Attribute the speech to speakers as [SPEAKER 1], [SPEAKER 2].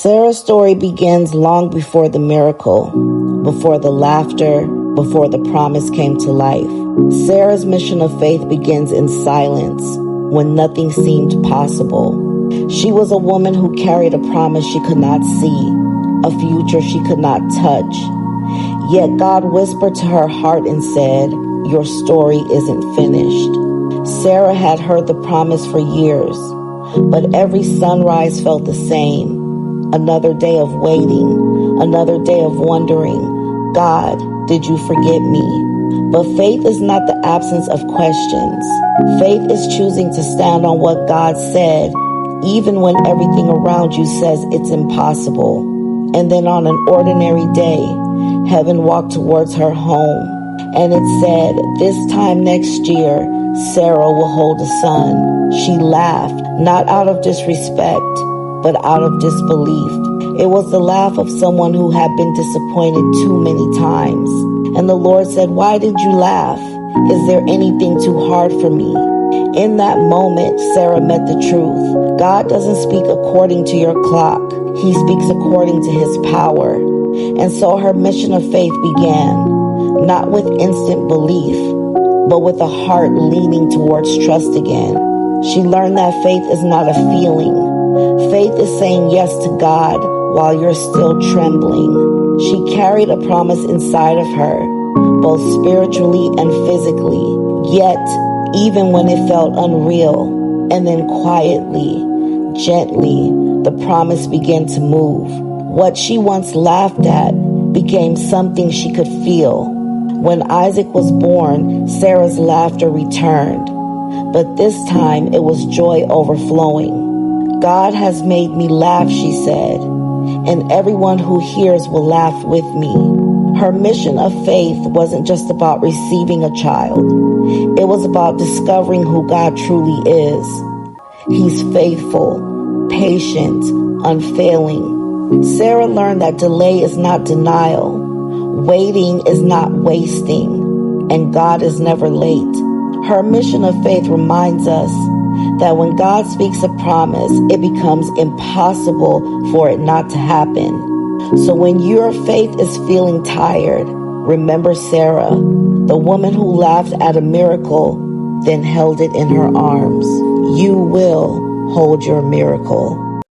[SPEAKER 1] Sarah's story begins long before the miracle, before the laughter, before the promise came to life. Sarah's mission of faith begins in silence, when nothing seemed possible. She was a woman who carried a promise she could not see, a future she could not touch. Yet God whispered to her heart and said, "Your story isn't finished." Sarah had heard the promise for years, but every sunrise felt the same. Another day of waiting, another day of wondering, God, did you forget me? But faith is not the absence of questions. Faith is choosing to stand on what God said, even when everything around you says it's impossible. And then on an ordinary day, heaven walked towards her home, and it said, "This time next year, Sarah will hold a son." She laughed, not out of disrespect, but out of disbelief. It was the laugh of someone who had been disappointed too many times. And the Lord said, "Why did you laugh? Is there anything too hard for me?" In that moment, Sarah met the truth. God doesn't speak according to your clock. He speaks according to his power. And so her mission of faith began, not with instant belief, but with a heart leaning towards trust again. She learned that faith is not a feeling. Faith is saying yes to God while you're still trembling. She carried a promise inside of her, both spiritually and physically. Yet, even when it felt unreal, and then quietly, gently, the promise began to move. What she once laughed at became something she could feel. When Isaac was born, Sarah's laughter returned, but this time it was joy overflowing. "God has made me laugh," she said, "and everyone who hears will laugh with me." Her mission of faith wasn't just about receiving a child. It was about discovering who God truly is. He's faithful, patient, unfailing. Sarah learned that delay is not denial, waiting is not wasting, and God is never late. Her mission of faith reminds us that when God speaks a promise, it becomes impossible for it not to happen. So when your faith is feeling tired, remember Sarah, the woman who laughed at a miracle, then held it in her arms. You will hold your miracle.